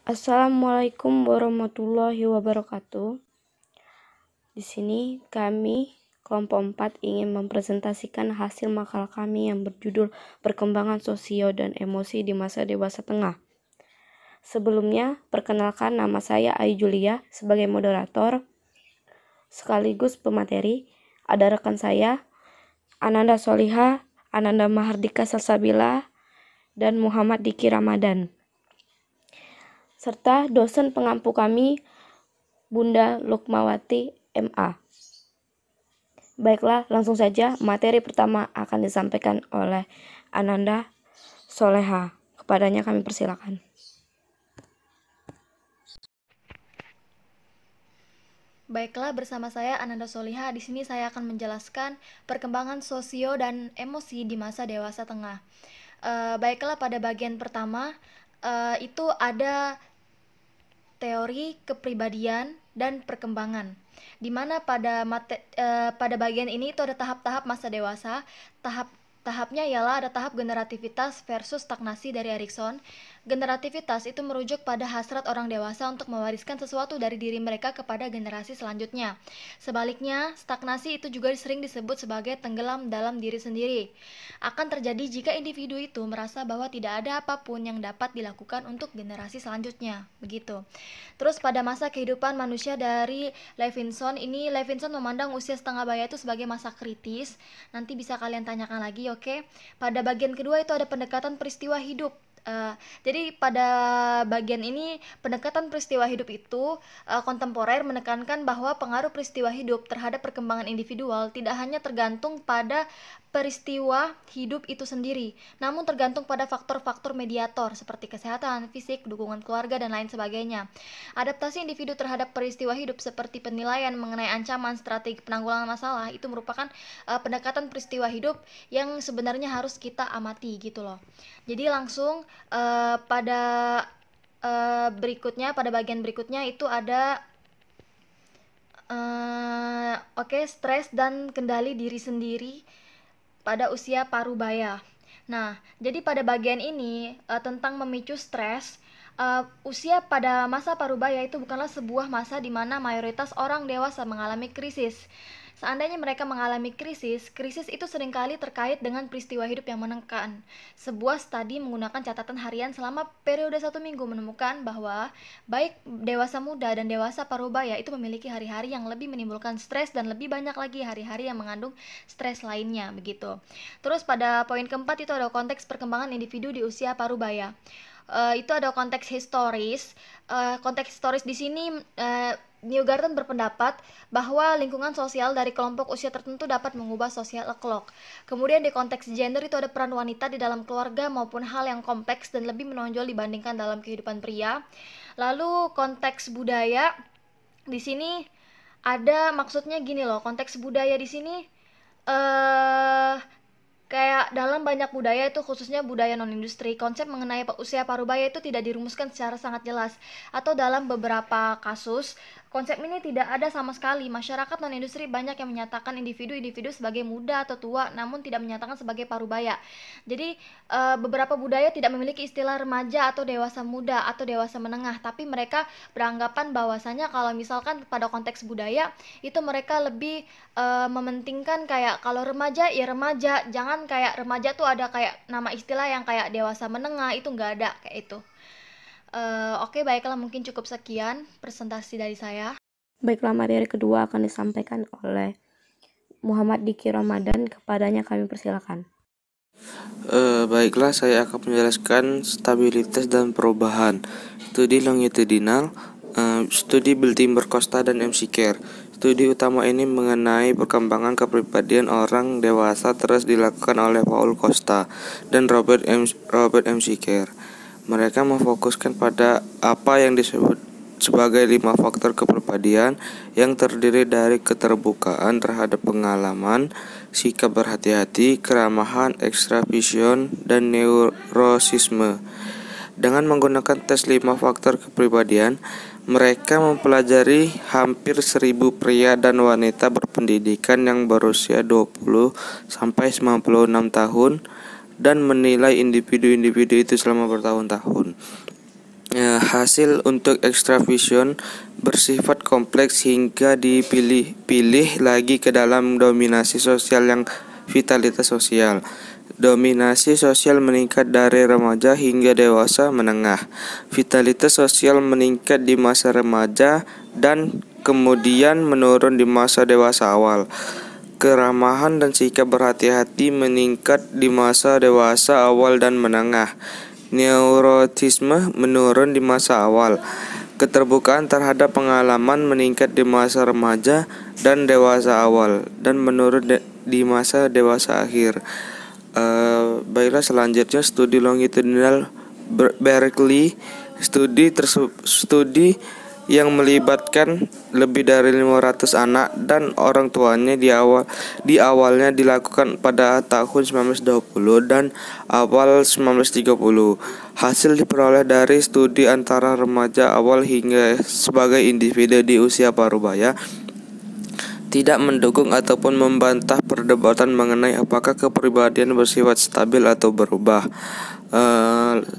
Assalamualaikum warahmatullahi wabarakatuh. Di sini kami kelompok 4 ingin mempresentasikan hasil makalah kami yang berjudul Perkembangan Sosio dan Emosi di Masa Dewasa Tengah. Sebelumnya, perkenalkan nama saya Ayu Julia sebagai moderator sekaligus pemateri. Ada rekan saya, Ananda Soliha, Ananda Mahardika Salsabila, dan Muhammad Diki Ramadan. Serta dosen pengampu kami, Bunda Lukmawati MA. Baiklah, langsung saja materi pertama akan disampaikan oleh Ananda Soleha. Kepadanya kami persilakan. Baiklah, bersama saya Ananda Soliha. Di sini saya akan menjelaskan perkembangan sosio dan emosi di masa dewasa tengah. Baiklah, pada bagian pertama itu ada teori kepribadian dan perkembangan. Di mana pada bagian ini itu ada tahap-tahap masa dewasa. Tahapnya ialah ada tahap generativitas versus stagnasi dari Erikson. Generativitas itu merujuk pada hasrat orang dewasa untuk mewariskan sesuatu dari diri mereka kepada generasi selanjutnya. Sebaliknya, stagnasi itu juga sering disebut sebagai tenggelam dalam diri sendiri. Akan terjadi jika individu itu merasa bahwa tidak ada apapun yang dapat dilakukan untuk generasi selanjutnya. Begitu. Terus pada masa kehidupan manusia dari Levinson memandang usia setengah baya itu sebagai masa kritis. Nanti bisa kalian tanyakan lagi, oke? Pada bagian kedua itu ada pendekatan peristiwa hidup. Jadi pada bagian ini pendekatan peristiwa hidup itu kontemporer menekankan bahwa pengaruh peristiwa hidup terhadap perkembangan individual tidak hanya tergantung pada peristiwa hidup itu sendiri, namun tergantung pada faktor-faktor mediator seperti kesehatan, fisik, dukungan keluarga, dan lain sebagainya. Adaptasi individu terhadap peristiwa hidup seperti penilaian mengenai ancaman, strategi penanggulangan masalah itu merupakan pendekatan peristiwa hidup yang sebenarnya harus kita amati gitu loh. Jadi langsung pada bagian berikutnya itu ada stres dan kendali diri sendiri pada usia parubaya. Nah, jadi pada bagian ini tentang memicu stres, usia pada masa parubaya itu bukanlah sebuah masa di mana mayoritas orang dewasa mengalami krisis. Seandainya mereka mengalami krisis itu seringkali terkait dengan peristiwa hidup yang menekan. Sebuah studi menggunakan catatan harian selama periode 1 minggu menemukan bahwa baik dewasa muda dan dewasa parubaya itu memiliki hari-hari yang lebih menimbulkan stres dan lebih banyak lagi hari-hari yang mengandung stres lainnya, begitu. Terus pada poin keempat itu ada konteks perkembangan individu di usia parubaya. Itu ada konteks historis. Konteks historis di sini Newgarden berpendapat bahwa lingkungan sosial dari kelompok usia tertentu dapat mengubah social clock. Kemudian di konteks gender itu ada peran wanita di dalam keluarga maupun hal yang kompleks dan lebih menonjol dibandingkan dalam kehidupan pria. Lalu konteks budaya di sini ada maksudnya gini loh, konteks budaya di sini kayak dalam banyak budaya itu khususnya budaya non-industri, konsep mengenai usia parubaya itu tidak dirumuskan secara sangat jelas. Atau dalam beberapa kasus, konsep ini tidak ada sama sekali. Masyarakat non-industri banyak yang menyatakan individu-individu sebagai muda atau tua, namun tidak menyatakan sebagai parubaya. Jadi beberapa budaya tidak memiliki istilah remaja atau dewasa muda atau dewasa menengah, tapi mereka beranggapan bahwasanya kalau misalkan pada konteks budaya, itu mereka lebih mementingkan kayak kalau remaja ya remaja, jangan kayak remaja tuh ada kayak nama istilah yang kayak dewasa menengah, itu nggak ada kayak itu. Oke, baiklah, mungkin cukup sekian presentasi dari saya. Baiklah, materi kedua akan disampaikan oleh Muhammad Diki Ramadan. Kepadanya kami persilakan. Baiklah, saya akan menjelaskan stabilitas dan perubahan. Studi longitudinal, studi Biltmore Costa dan MC Care. Studi utama ini mengenai perkembangan kepribadian orang dewasa terus dilakukan oleh Paul Costa dan Robert MC Care. Mereka memfokuskan pada apa yang disebut sebagai 5 faktor kepribadian yang terdiri dari keterbukaan terhadap pengalaman, sikap berhati-hati, keramahan, extravision, dan neurosisme. Dengan menggunakan tes 5 faktor kepribadian, mereka mempelajari hampir 1000 pria dan wanita berpendidikan yang berusia 20 sampai 96 tahun dan menilai individu-individu itu selama bertahun-tahun. hasil untuk extravision bersifat kompleks hingga dipilih-pilih lagi ke dalam dominasi sosial yang vitalitas sosial. Dominasi sosial meningkat dari remaja hingga dewasa menengah. Vitalitas sosial meningkat di masa remaja dan kemudian menurun di masa dewasa awal. Keramahan dan sikap berhati-hati meningkat di masa dewasa awal dan menengah. Neurotisme menurun di masa awal. Keterbukaan terhadap pengalaman meningkat di masa remaja dan dewasa awal dan menurun di masa dewasa akhir. Baiklah, selanjutnya studi longitudinal Berkeley. Studi yang melibatkan lebih dari 500 anak dan orang tuanya di awalnya dilakukan pada tahun 1920 dan awal 1930. Hasil diperoleh dari studi antara remaja awal hingga sebagai individu di usia parubaya tidak mendukung ataupun membantah perdebatan mengenai apakah kepribadian bersifat stabil atau berubah.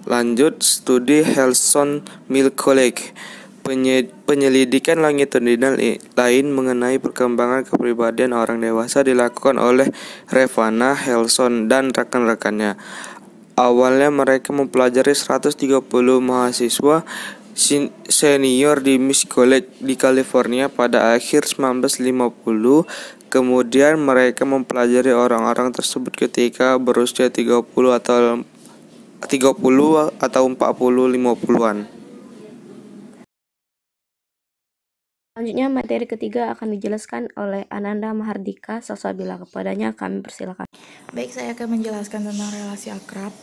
Lanjut, studi Helson-Mills-College. Penyelidikan longitudinal lain mengenai perkembangan kepribadian orang dewasa dilakukan oleh Revana Helson dan rekan-rekannya. Awalnya mereka mempelajari 130 mahasiswa senior di Miss College di California pada akhir 1950. Kemudian mereka mempelajari orang-orang tersebut ketika berusia 30 atau 40-50-an. Selanjutnya materi ketiga akan dijelaskan oleh Ananda Mahardika. Salsabila kepadanya kami persilakan. Baik, saya akan menjelaskan tentang relasi akrab.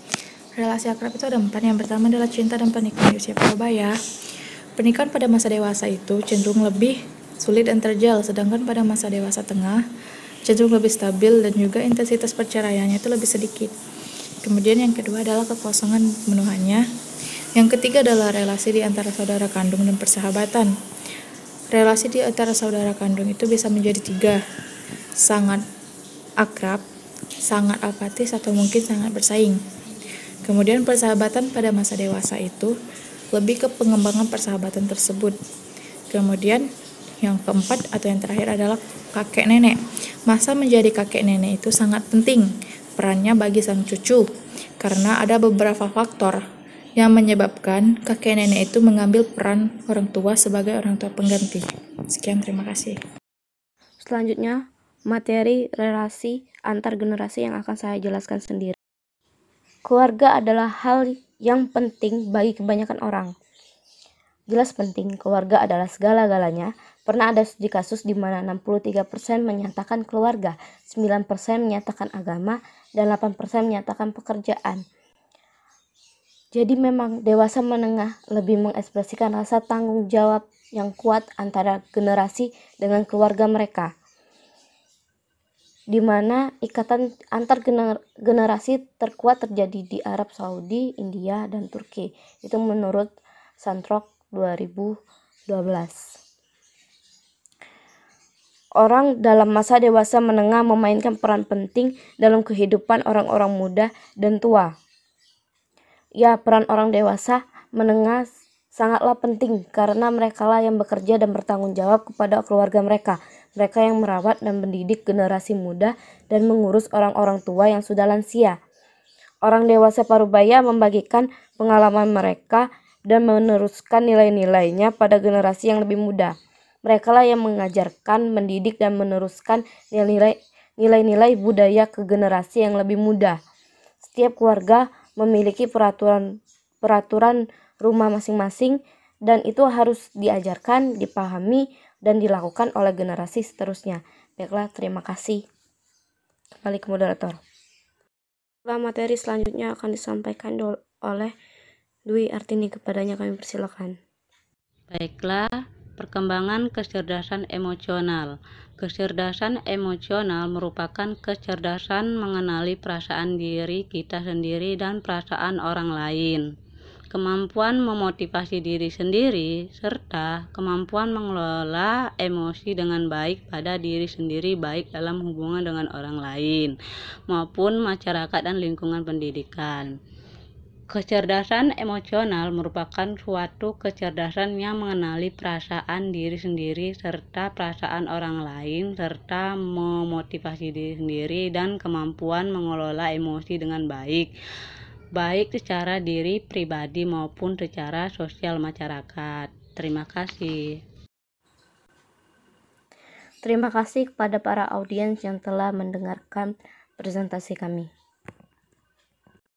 Relasi akrab itu ada 4. Yang pertama adalah cinta dan pernikahan di usia parubaya. Pernikahan pada masa dewasa itu cenderung lebih sulit dan terjal, sedangkan pada masa dewasa tengah cenderung lebih stabil dan juga intensitas perceraiannya itu lebih sedikit. Kemudian yang kedua adalah kekosongan pemenuhannya. Yang ketiga adalah relasi di antara saudara kandung dan persahabatan. Relasi di antara saudara kandung itu bisa menjadi 3, sangat akrab, sangat apatis, atau mungkin sangat bersaing. Kemudian persahabatan pada masa dewasa itu lebih ke pengembangan persahabatan tersebut. Kemudian yang keempat atau yang terakhir adalah kakek nenek. Masa menjadi kakek nenek itu sangat penting perannya bagi sang cucu, karena ada beberapa faktor yang menyebabkan kakek nenek itu mengambil peran orang tua sebagai orang tua pengganti. Sekian, terima kasih. Selanjutnya, materi relasi antar generasi yang akan saya jelaskan sendiri. Keluarga adalah hal yang penting bagi kebanyakan orang. Jelas penting, keluarga adalah segala-galanya. Pernah ada studi kasus di mana 63% menyatakan keluarga, 9% menyatakan agama, dan 8% menyatakan pekerjaan. Jadi memang dewasa menengah lebih mengekspresikan rasa tanggung jawab yang kuat antara generasi dengan keluarga mereka, di mana ikatan antar generasi terkuat terjadi di Arab Saudi, India, dan Turki. Itu menurut Santrok 2012. Orang dalam masa dewasa menengah memainkan peran penting dalam kehidupan orang-orang muda dan tua. Ya, peran orang dewasa menengah sangatlah penting karena merekalah yang bekerja dan bertanggung jawab kepada keluarga mereka. Mereka yang merawat dan mendidik generasi muda dan mengurus orang-orang tua yang sudah lansia. Orang dewasa parubaya membagikan pengalaman mereka dan meneruskan nilai-nilainya pada generasi yang lebih muda. Merekalah yang mengajarkan, mendidik, dan meneruskan nilai-nilai budaya ke generasi yang lebih muda. Setiap keluarga memiliki peraturan rumah masing-masing, dan itu harus diajarkan, dipahami, dan dilakukan oleh generasi seterusnya. Baiklah, terima kasih. Kembali ke moderator. Materi selanjutnya akan disampaikan oleh Dwi Artini. Kepadanya kami persilakan. Baiklah, perkembangan kecerdasan emosional. Kecerdasan emosional merupakan kecerdasan mengenali perasaan diri kita sendiri dan perasaan orang lain. Kemampuan memotivasi diri sendiri, serta kemampuan mengelola emosi dengan baik pada diri sendiri baik dalam hubungan dengan orang lain maupun masyarakat dan lingkungan pendidikan. Kecerdasan emosional merupakan suatu kecerdasan yang mengenali perasaan diri sendiri serta perasaan orang lain, serta memotivasi diri sendiri dan kemampuan mengelola emosi dengan baik, baik secara diri pribadi maupun secara sosial masyarakat. Terima kasih. Terima kasih kepada para audiens yang telah mendengarkan presentasi kami.